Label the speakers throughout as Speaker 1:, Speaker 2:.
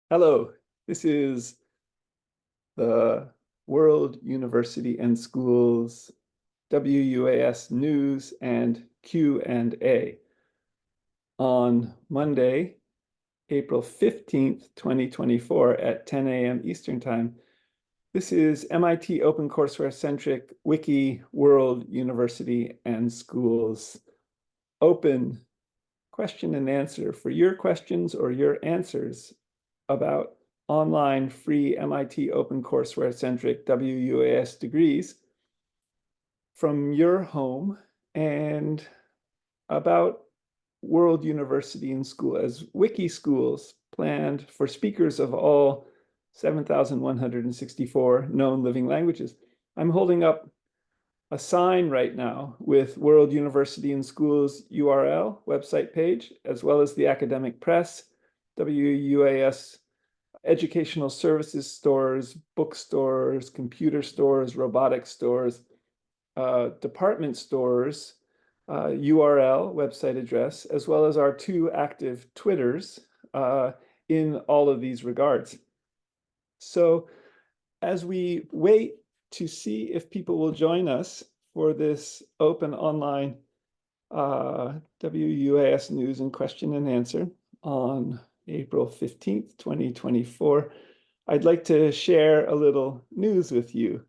Speaker 1: Hello, this is the World University and Schools WUAS News and Q&A on Monday, April 15th, 2024 at 10 a.m. Eastern Time. This is MIT OpenCourseware-centric Wiki World University and Schools open question and answer for your questions or your answers about online free MIT OpenCourseware-centric WUAS degrees from your home and about World University and School as wiki schools planned for speakers of all 7,164 known living languages. I'm holding up a sign right now with World University and Schools URL website page, as well as the academic press, WUAS educational services stores, bookstores, computer stores, robotics stores, department stores, URL, website address, as well as our two active Twitters in all of these regards. So as we wait to see if people will join us for this open online WUAS news and question and answer on April 15th, 2024, I'd like to share a little news with you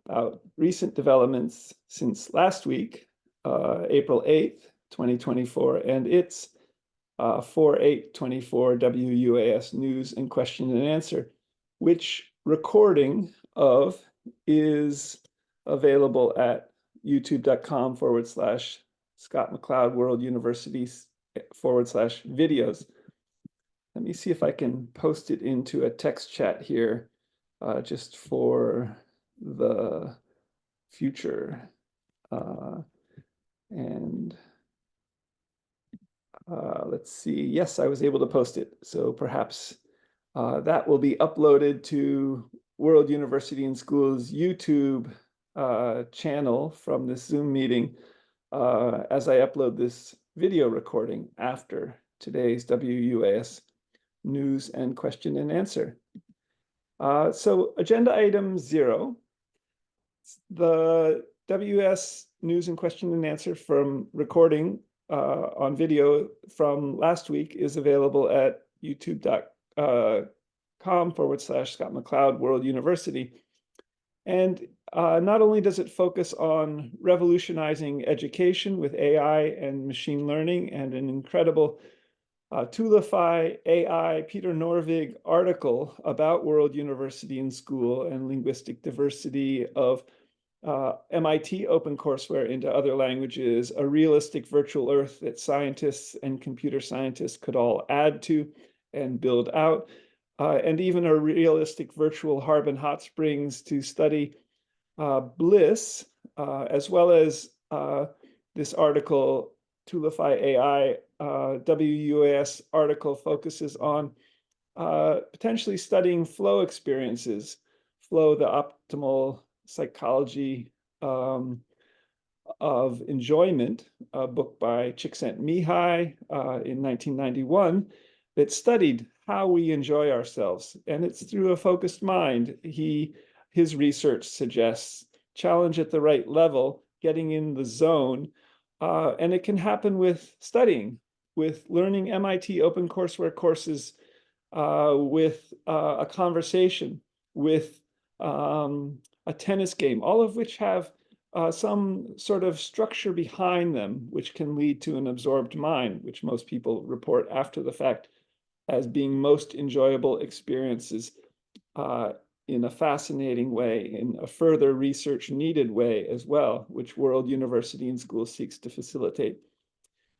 Speaker 1: about recent developments since last week, April 8th, 2024, and its 4/8/24 WUAS news and question and answer, which recording of is available at youtube.com/Scott McLeod World University /videos. Let me see if I can post it into a text chat here just for the future. Let's see. Yes, I was able to post it. So perhaps that will be uploaded to World University and Schools YouTube channel from this Zoom meeting as I upload this video recording after today's WUAS news and question and answer. So agenda item 0, the WUAS news and question and answer from recording on video from last week is available at youtube.com/Scott McLeod World University. And not only does it focus on revolutionizing education with AI and machine learning and an incredible Tulify AI Peter Norvig article about World University and School and linguistic diversity of MIT OpenCourseware into other languages, a realistic virtual earth that scientists and computer scientists could all add to and build out, and even a realistic virtual Harbin hot springs to study bliss, as well as this article, Tulify AI, WUAS article focuses on potentially studying flow experiences, flow, the optimal psychology of enjoyment, a book by Csikszentmihalyi in 1991 that studied how we enjoy ourselves. And it's through a focused mind. His research suggests challenge at the right level, getting in the zone, and it can happen with studying, with learning MIT OpenCourseware courses, with a conversation, with a tennis game, all of which have some sort of structure behind them, which can lead to an absorbed mind, which most people report after the fact as being most enjoyable experiences in a fascinating way, in a further research needed way as well, which World University and School seeks to facilitate.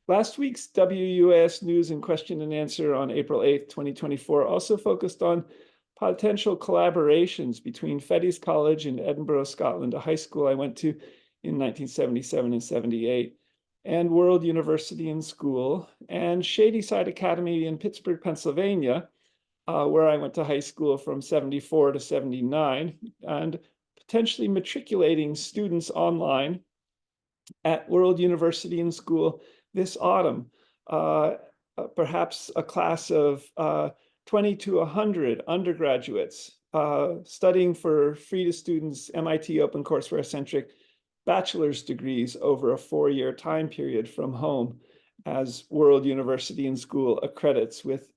Speaker 1: Last week's WUAS news and question and answer on April 8th, 2024 also focused on potential collaborations between Fettes College in Edinburgh, Scotland, a high school I went to in 1977 and 78, and World University and School, and Shadyside Academy in Pittsburgh, Pennsylvania, where I went to high school from 74 to 79, and potentially matriculating students online at World University and School this autumn, perhaps a class of 20 to 100 undergraduates studying for free-to-students MIT OpenCourseware-centric bachelor's degrees over a 4-year time period from home, as World University and School accredits with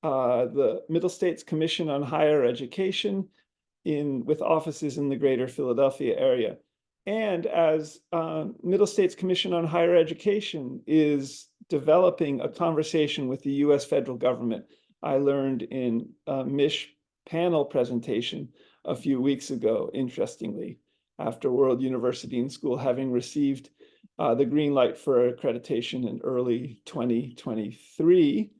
Speaker 1: the Middle States Commission on Higher Education with offices in the greater Philadelphia area. And as Middle States Commission on Higher Education is developing a conversation with the US federal government, I learned in a MISH panel presentation a few weeks ago, interestingly, after World University and School having received the green light for accreditation in early 2023,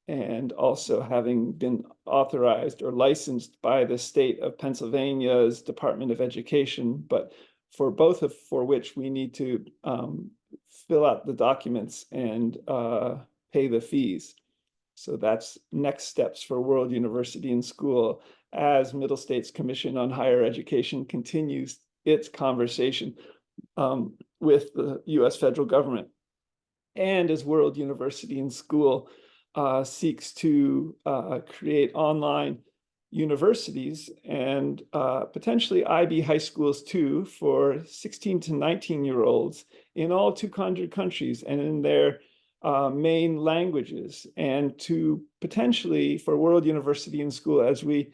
Speaker 1: and also having been authorized or licensed by the state of Pennsylvania's Department of Education, but for both of which we need to fill out the documents and pay the fees. So that's next steps for World University and School as Middle States Commission on Higher Education continues its conversation with the US federal government. And as World University and School seeks to create online universities and potentially IB high schools too for 16 to 19-year-olds in all 200 countries and in their main languages, and to potentially for World University and School as we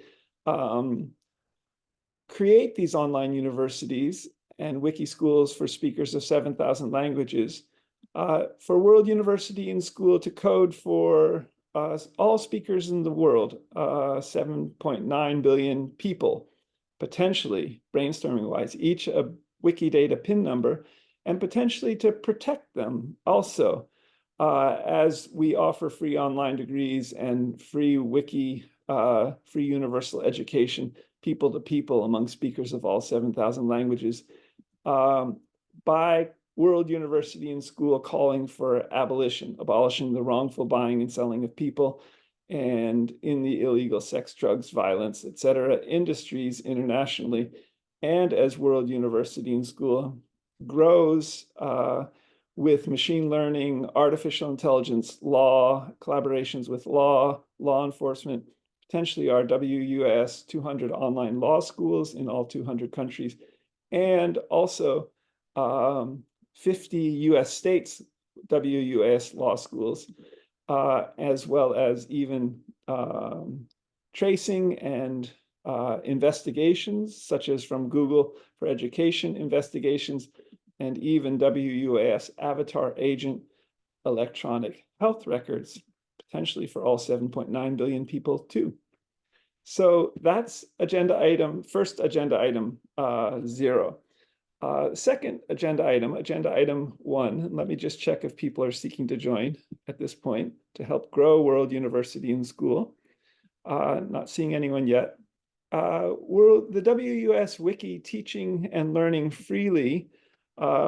Speaker 1: create these online universities and wiki schools for speakers of 7,000 languages, for World University and School to code for all speakers in the world, 7.9 billion people, potentially, brainstorming-wise, each a Wikidata PIN number, and potentially to protect them also, as we offer free online degrees and free wiki, free universal education, people to people among speakers of all 7,000 languages, by World University and School calling for abolishing the wrongful buying and selling of people, and in the illegal sex, drugs, violence, etc. industries internationally. And as World University and School grows with machine learning, artificial intelligence, law, collaborations with law enforcement, potentially our WUAS 200 online law schools in all 200 countries, and also 50 US states WUAS law schools, as well as even tracing and investigations, such as from Google for education investigations, and even WUAS avatar agent electronic health records, potentially for all 7.9 billion people too. So that's agenda item, first agenda item 0. Second agenda item 1, let me just check if people are seeking to join at this point to help grow World University and School. Not seeing anyone yet. The WUS Wiki Teaching and Learning Freely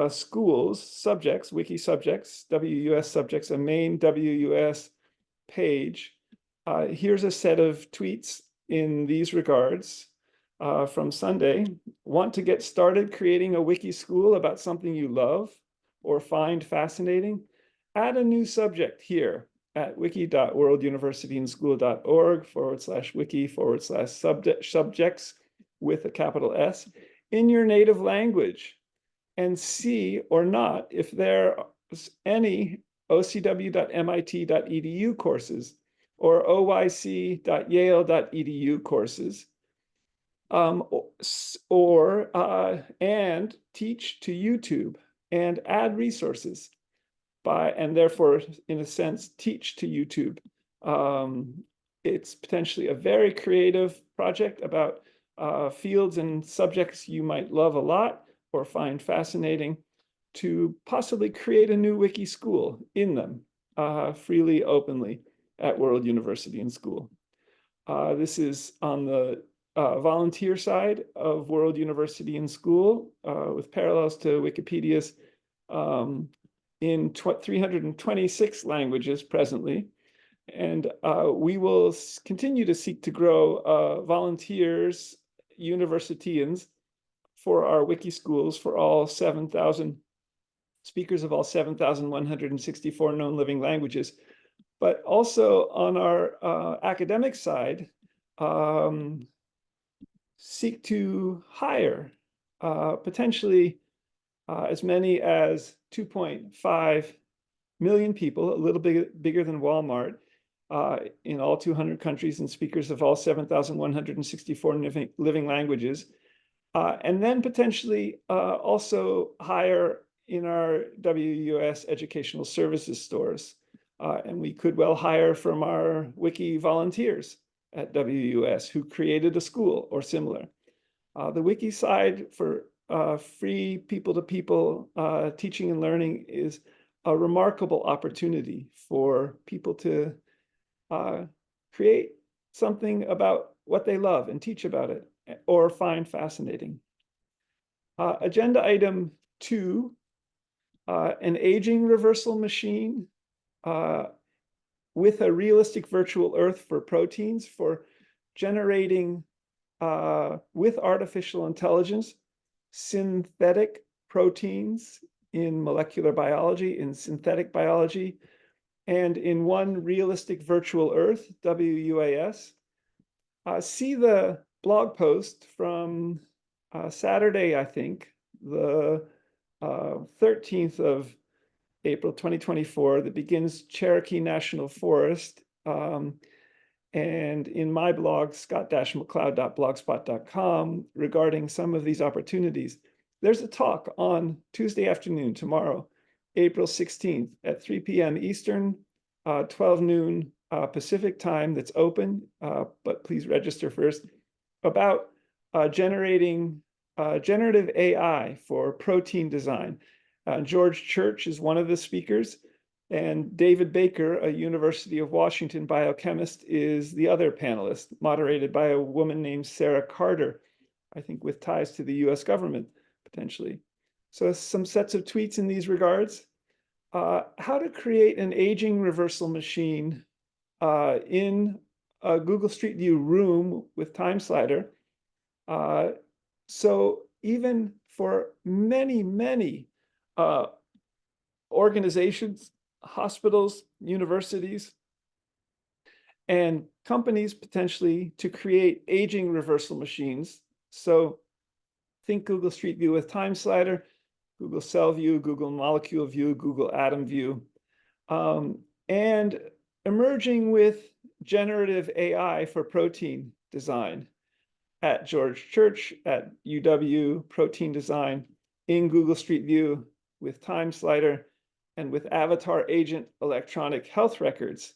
Speaker 1: schools, subjects, wiki subjects, WUS subjects, a main WUS page. Here's a set of tweets in these regards. From Sunday. Want to get started creating a wiki school about something you love or find fascinating? Add a new subject here at wiki.worlduniversityandSchool.org/wiki/subjects with a capital S in your native language, and see or not if there are any ocw.mit.edu courses or oyc.yale.edu courses, and teach to YouTube and add resources and therefore, in a sense, teach to YouTube. It's potentially a very creative project about fields and subjects you might love a lot or find fascinating, to possibly create a new wiki school in them, freely, openly, at World University and School. This is on the volunteer side of World University and School, with parallels to Wikipedia's in 326 languages presently. And we will continue to seek to grow volunteers, universitians, for our wiki schools for all 7,000 speakers of all 7,164 known living languages but also on our academic side, seek to hire potentially as many as 2.5 million people, a little bit bigger than Walmart, in all 200 countries, and speakers of all 7,164 living languages. And then potentially also hire in our WUS educational services stores. And we could well hire from our wiki volunteers at WUS who created a school or similar. The wiki side for free people-to-people teaching and learning is a remarkable opportunity for people to create something about what they love and teach about it or find fascinating. Agenda item 2, an aging reversal machine with a realistic virtual earth for proteins for generating with artificial intelligence synthetic proteins in molecular biology, in synthetic biology, and in one realistic virtual earth, WUAS. See the blog post from Saturday, I think, the 13th of April 2024, that begins Cherokee National Forest. And in my blog, scott-mccloud.blogspot.com, regarding some of these opportunities. There's a talk on Tuesday afternoon, tomorrow, April 16th at 3 p.m. Eastern, 12 noon Pacific time, that's open, but please register first, about generating generative AI for protein design. George Church is one of the speakers, and David Baker, a University of Washington biochemist, is the other panelist, moderated by a woman named Sarah Carter, I think with ties to the US government, potentially. So some sets of tweets in these regards. How to create an aging reversal machine in a Google Street View room with time slider. So even for many, many organizations, hospitals, universities, and companies potentially to create aging reversal machines. So think Google Street View with time slider, Google Cell View, Google Molecule View, Google Atom View, and emerging with generative AI for protein design at George Church, at UW, protein design in Google Street View with time slider and with avatar agent electronic health records,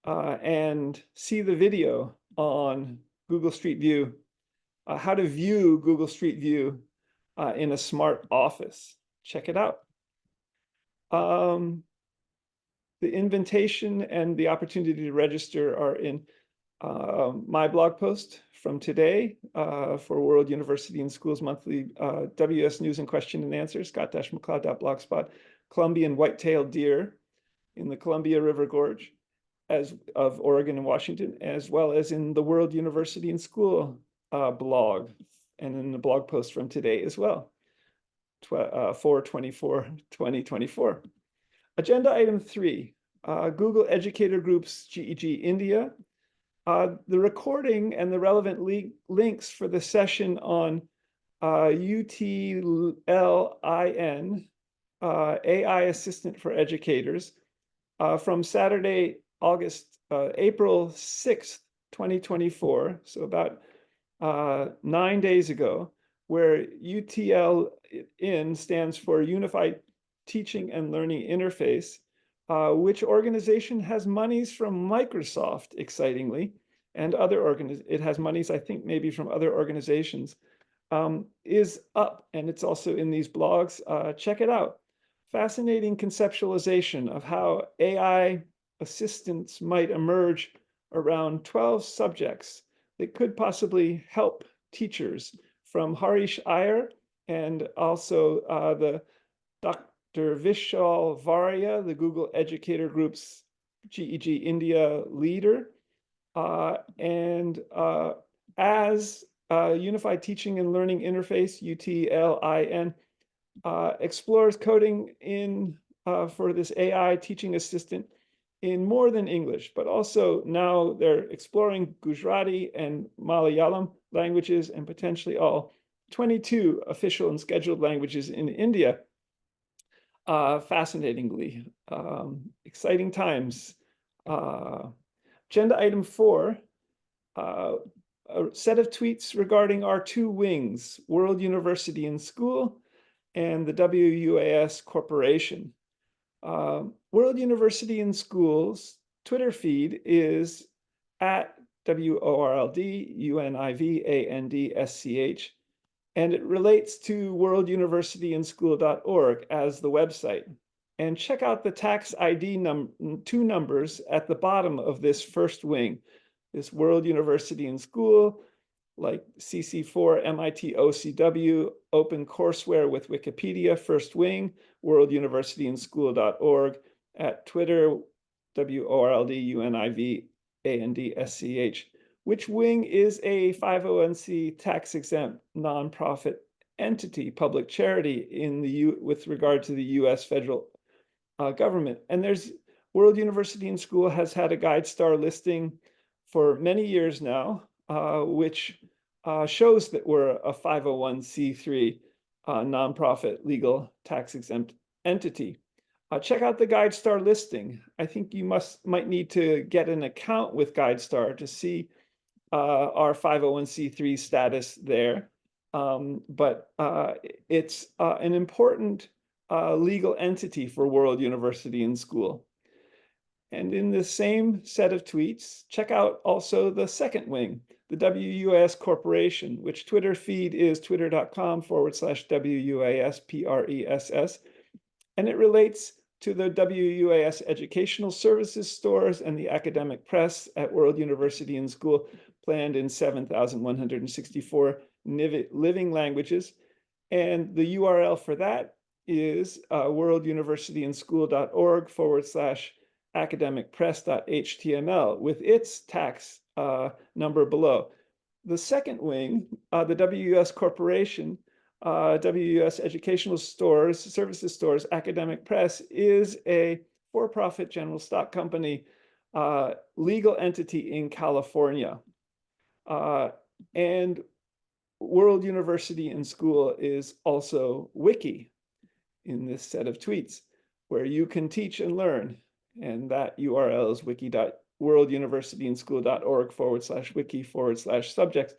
Speaker 1: and see the video on Google Street View, how to view Google Street View in a smart office. Check it out. The invitation and the opportunity to register are in my blog post from today for World University and Schools Monthly WS News and Question and Answer, scott-mccloud.blogspot, Columbian white-tailed deer in the Columbia River Gorge of Oregon and Washington, as well as in the World University and School blog, and in the blog post from today as well, 4/24/2024. Agenda item 3, Google Educator Group's GEG India. The recording and the relevant links for the session on UTLIN, AI Assistant for Educators, from Saturday, April 6th, 2024, so about 9 days ago, where UTLIN stands for Unified Teaching and Learning Interface, which organization has monies from Microsoft, excitingly, and it has monies, I think, maybe from other organizations, is up, and it's also in these blogs. Check it out. Fascinating conceptualization of how AI assistants might emerge around 12 subjects that could possibly help teachers, from Harish Iyer and also the Dr. Vishal Varia, the Google Educator Group's GEG India leader, and as Unified Teaching and Learning Interface, UTLIN, explores coding in for this AI teaching assistant in more than English, but also now they're exploring Gujarati and Malayalam languages and potentially all 22 official and scheduled languages in India. Fascinatingly, exciting times. Agenda item 4, a set of tweets regarding our two wings, World University and School and the WUAS Corporation. World University and School's Twitter feed is at WORLDUNIVANDSCH, and it relates to worlduniversityandschool.org as the website. And check out the tax ID two numbers at the bottom of this first wing, this World University and School, like CC4, MIT OCW, OpenCourseWare with Wikipedia, first wing, worlduniversityandschool.org, at Twitter, WORLDUNIVANDSCH. Which wing is a 501c tax-exempt nonprofit entity, public charity in the with regard to the U.S. federal government. And there's World University and School has had a GuideStar listing for many years now, which shows that we're a 501c3 nonprofit legal tax-exempt entity. Check out the GuideStar listing. I think you might need to get an account with GuideStar to see our 501c3 status there. But it's an important legal entity for World University and School. And in the same set of tweets, check out also the second wing, the WUAS Corporation, which Twitter feed is twitter.com/WUASPRESS. And it relates to the WUAS Educational Services stores and the academic press at World University and School, planned in 7,164 living languages. And the URL for that is worlduniversityandschool.org/academicpress.html with its tax number below. The second wing, the WUS Corporation, WUS Educational Stores, Services Stores, Academic Press, is a for-profit general stock company, legal entity in California. And World University and School is also Wiki in this set of tweets, where you can teach and learn. And that URL is wiki.worlduniversityandschool.org/wiki/subjects.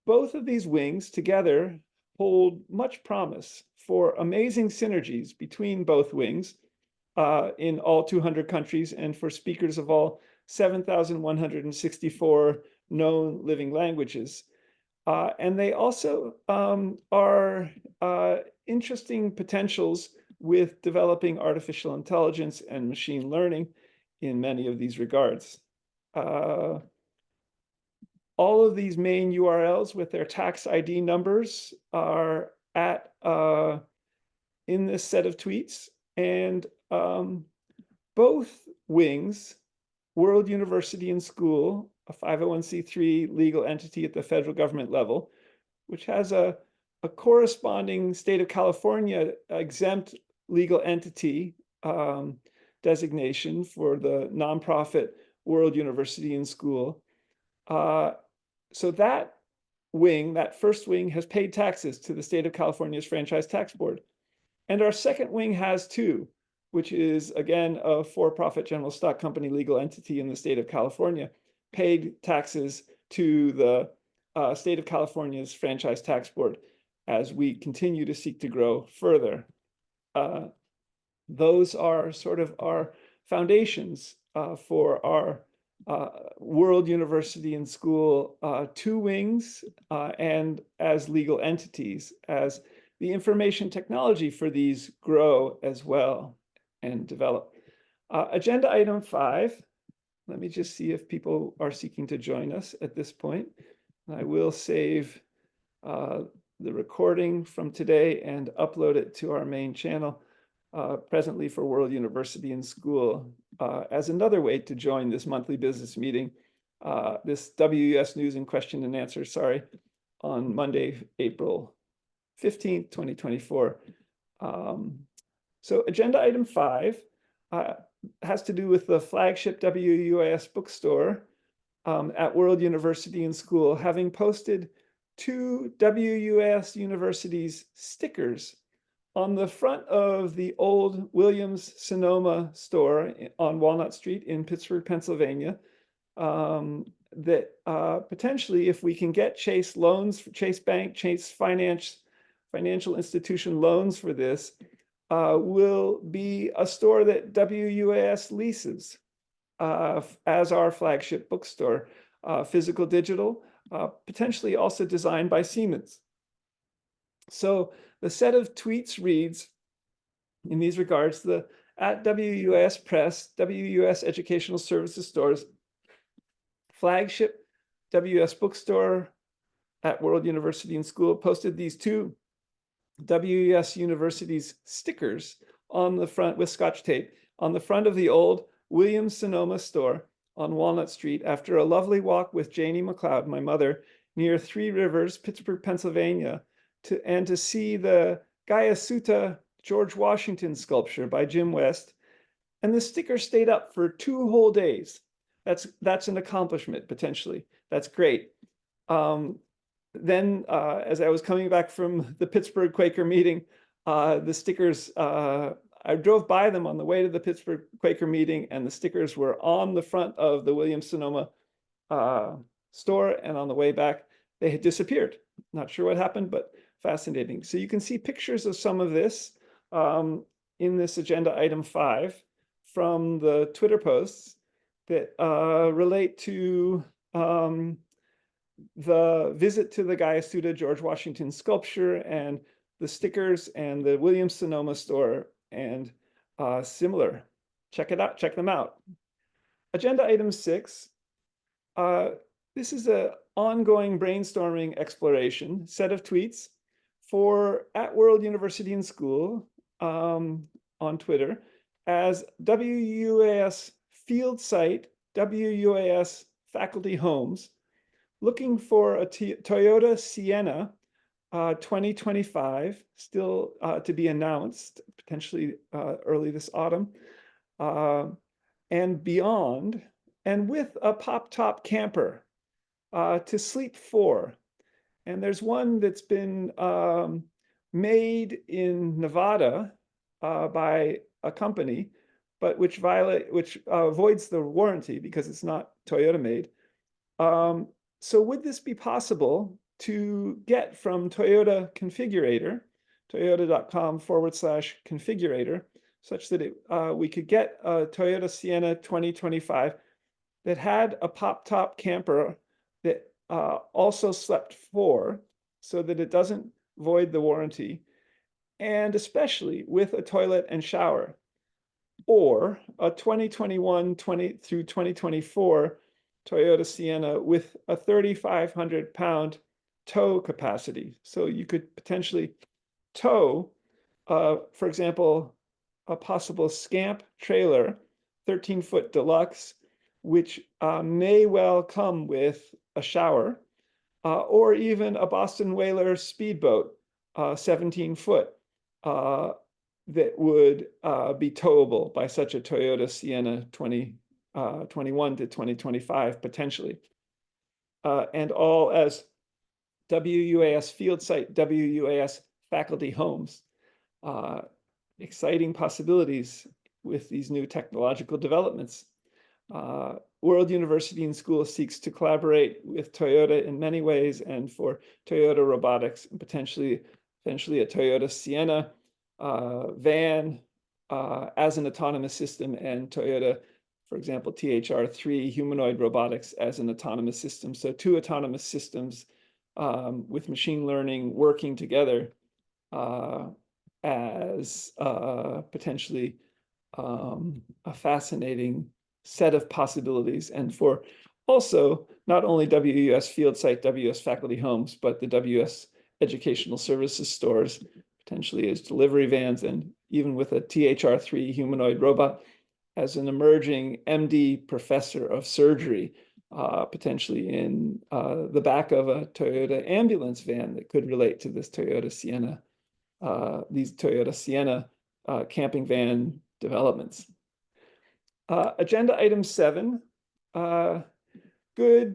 Speaker 1: Both of these wings together hold much promise for amazing synergies between both wings in all 200 countries and for speakers of all 7,164 known living languages. And they also are interesting potentials with developing artificial intelligence and machine learning in many of these regards. All of these main URLs with their tax ID numbers are at in this set of tweets, and both wings, World University and School, a 501c3 legal entity at the federal government level, which has a corresponding state of California exempt legal entity designation for the nonprofit World University and School. So that wing, that first wing, has paid taxes to the state of California's Franchise Tax Board. And our second wing has too, which is, again, a for-profit general stock company legal entity in the state of California, paid taxes to the state of California's Franchise Tax Board as we continue to seek to grow further. Those are sort of our foundations for our World University and School two wings and as legal entities, as the information technology for these grow as well and develop. Agenda item 5, let me just see if people are seeking to join us at this point. I will save the recording from today and upload it to our main channel presently for World University and School as another way to join this monthly business meeting, this WUS News and Question and Answer, on Monday, April 15th, 2024. So agenda item 5, has to do with the flagship WUAS bookstore at World University and School, having posted 2 WUAS University's stickers on the front of the old Williams-Sonoma store on Walnut Street in Pittsburgh, Pennsylvania, that potentially, if we can get Chase loans, Chase Bank, Chase financial institution loans for this, will be a store that WUAS leases as our flagship bookstore, physical, digital, potentially also designed by Siemens. So the set of tweets reads, in these regards, at WUaSpress, WUS Educational Services Stores, flagship WUS bookstore at World University and School posted these 2 WUS University's stickers on the front with Scotch tape on the front of the old Williams-Sonoma store on Walnut Street after a lovely walk with Janie McLeod, my mother, near Three Rivers, Pittsburgh, Pennsylvania, to see the Gayasuta George Washington sculpture by Jim West. And the sticker stayed up for 2 whole days. That's an accomplishment, potentially. That's great. Then, as I was coming back from the Pittsburgh Quaker meeting, the stickers, I drove by them on the way to the Pittsburgh Quaker meeting, and the stickers were on the front of the Williams-Sonoma store, and on the way back, they had disappeared. Not sure what happened, but fascinating. So you can see pictures of some of this in this agenda item 5 from the Twitter posts that relate to the visit to the Gayasuta George Washington sculpture and the stickers and the Williams-Sonoma store and similar. Check it out, check them out. Agenda item 6. This is an ongoing brainstorming exploration set of tweets for at World University and School on Twitter as WUAS field site, WUAS faculty homes, looking for a Toyota Sienna 2025, still to be announced, potentially early this autumn, and beyond, and with a pop-top camper to sleep for. And there's one that's been made in Nevada by a company, but which voids the warranty because it's not Toyota made. So would this be possible to get from Toyota Configurator, toyota.com/configurator, such that we could get a Toyota Sienna 2025 that had a pop-top camper that also slept for, so that it doesn't void the warranty, and especially with a toilet and shower, or a 2021 through 2024 Toyota Sienna with a 3,500-pound tow capacity. So you could potentially tow, for example, a possible Scamp trailer, 13-foot deluxe, which may well come with a shower, or even a Boston Whaler speedboat, 17-foot, that would be towable by such a Toyota Sienna 2021 to 2025, potentially. And all as WUAS field site, WUAS faculty homes. Exciting possibilities with these new technological developments. World University and School seeks to collaborate with Toyota in many ways, and for Toyota robotics, and potentially a Toyota Sienna van as an autonomous system, and Toyota, for example, THR3 humanoid robotics as an autonomous system. So 2 autonomous systems with machine learning working together as potentially a fascinating set of possibilities, and for also not only WUS field site, WUS faculty homes, but the WUS educational services stores, potentially as delivery vans, and even with a THR3 humanoid robot as an emerging MD professor of surgery, potentially in the back of a Toyota ambulance van that could relate to this Toyota Sienna, these Toyota Sienna camping van developments. Agenda item 7, good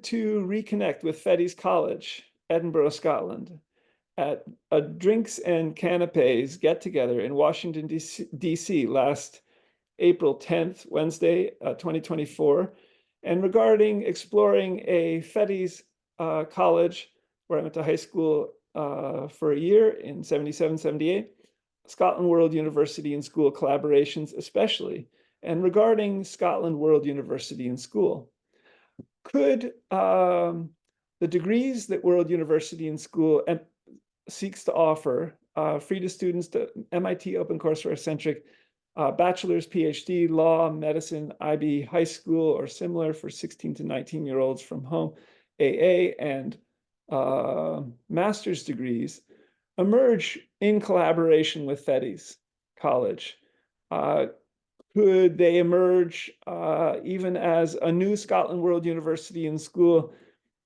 Speaker 1: to reconnect with Fettes College, Edinburgh, Scotland, at a drinks and canapes get-together in Washington, D.C. last April 10th, Wednesday, 2024. And regarding exploring a Fettes college, where I went to high school for a year in 77, 78, Scotland World University and School collaborations especially, and regarding Scotland World University and School. Could the degrees that World University and School seeks to offer, free to students, to MIT OpenCourseWare centric bachelor's, PhD, law, medicine, IB, high school, or similar for 16 to 19-year-olds from home, AA, and master's degrees, emerge in collaboration with Fettes College. Could they emerge even as a new Scotland World University and School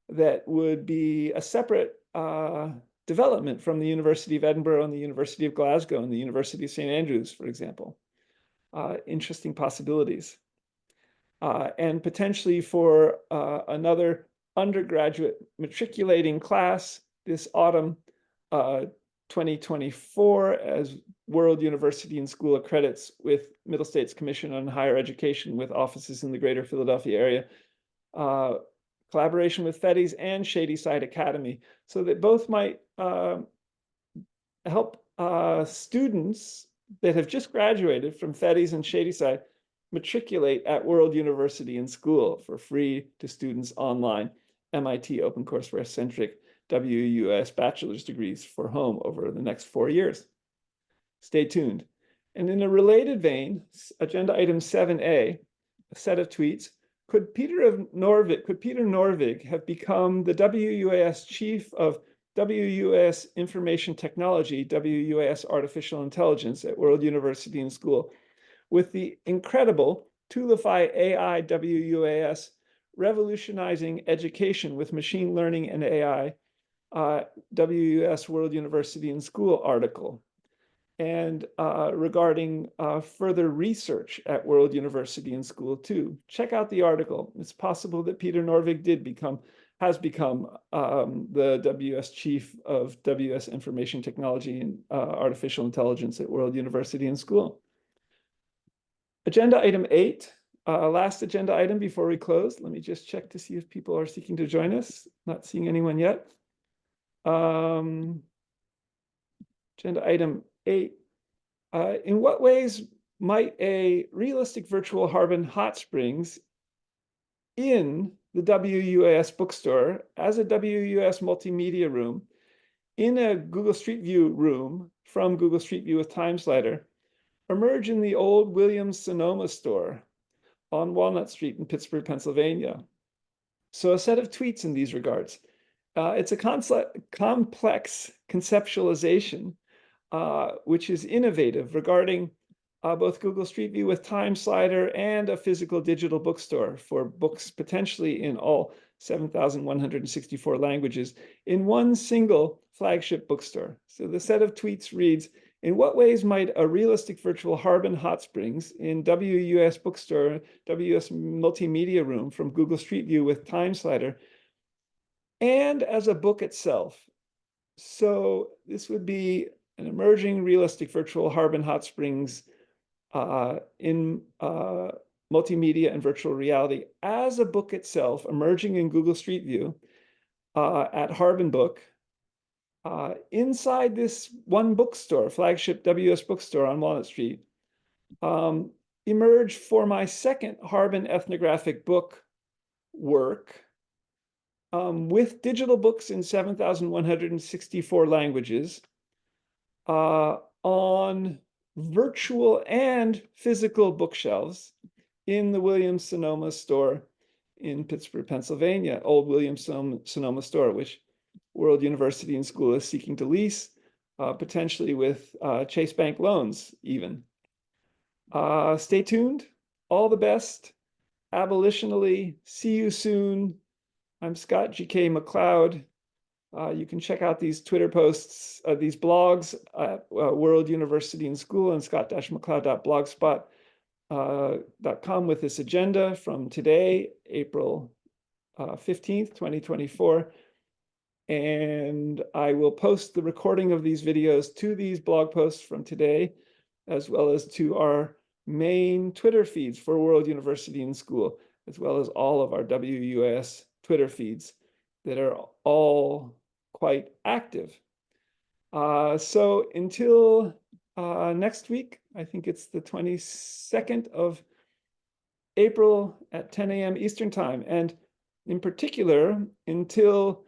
Speaker 1: that would be a separate development from the University of Edinburgh and the University of Glasgow and the University of St. Andrews, for example? Interesting possibilities. And potentially for another undergraduate matriculating class this autumn, 2024, as World University and School accredits with Middle States Commission on Higher Education with offices in the greater Philadelphia area, collaboration with Fettes and Shadyside Academy, so that both might help students that have just graduated from Fettes and Shadyside matriculate at World University and School for free to students online, MIT OpenCourseWare centric WUS bachelor's degrees for home over the next 4 years. Stay tuned. And in a related vein, agenda item 7A, a set of tweets, could Peter Norvig have become the WUAS chief of WUAS Information Technology, WUAS Artificial Intelligence at World University and School, with the incredible Toolify AI WUAS Revolutionizing Education with Machine Learning and AI, WUS World University and School article, and regarding further research at World University and School too. Check out the article. It's possible that Peter Norvig has become the WS chief of WS Information Technology and Artificial Intelligence at World University and School. Agenda item 8, last agenda item before we close. Let me just check to see if people are seeking to join us. Not seeing anyone yet. Agenda item 8. In what ways might a realistic virtual Harbin hot springs in the WUAS bookstore as a WUAS multimedia room in a Google Street View room from Google Street View with Time Slider emerge in the old Williams-Sonoma store on Walnut Street in Pittsburgh, Pennsylvania? So a set of tweets in these regards. It's a complex conceptualization which is innovative regarding both Google Street View with Time Slider and a physical digital bookstore for books potentially in all 7,164 languages in one single flagship bookstore. So the set of tweets reads, in what ways might a realistic virtual Harbin hot springs in WUS bookstore, WUS multimedia room from Google Street View with Time Slider, and as a book itself? So this would be an emerging realistic virtual Harbin hot springs in multimedia and virtual reality as a book itself, emerging in Google Street View at Harbin Book, inside this one bookstore, flagship WS bookstore on Walnut Street, emerged for my second Harbin ethnographic book work with digital books in 7,164 languages on virtual and physical bookshelves in the Williams-Sonoma store in Pittsburgh, Pennsylvania, old Williams-Sonoma store, which World University and School is seeking to lease, potentially with Chase Bank loans even. Stay tuned. All the best. Abolitionally. See you soon. I'm Scott G.K. McLeod. You can check out these Twitter posts, these blogs at World University and School and scott-mcleod.blogspot. with this agenda from today, April 15th, 2024. And I will post the recording of these videos to these blog posts from today, as well as to our main Twitter feeds for World University in School, as well as all of our WUAS Twitter feeds that are all quite active. So until next week, I think it's the 22nd of April at 10 a.m. Eastern Time. And in particular, until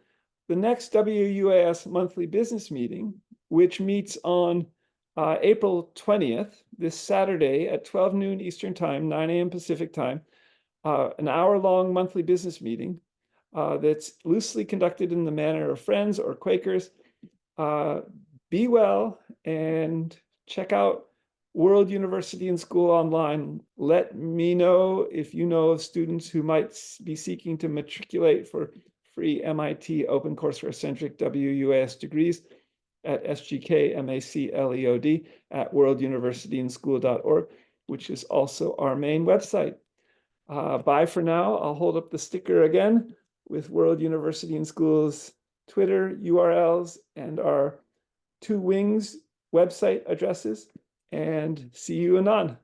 Speaker 1: the next WUAS monthly business meeting, which meets on April 20th, this Saturday at 12 noon Eastern Time, 9 a.m. Pacific Time, an hour-long monthly business meeting that's loosely conducted in the manner of friends or Quakers. Be well and check out World University in School online. Let me know if you know of students who might be seeking to matriculate for free MIT OpenCourseware-centric WUAS degrees at sgkmacleod at worlduniversityinschool.org, which is also our main website. Bye for now. I'll hold up the sticker again with World University in School's Twitter URLs and our 2 Wings website addresses, and see you anon.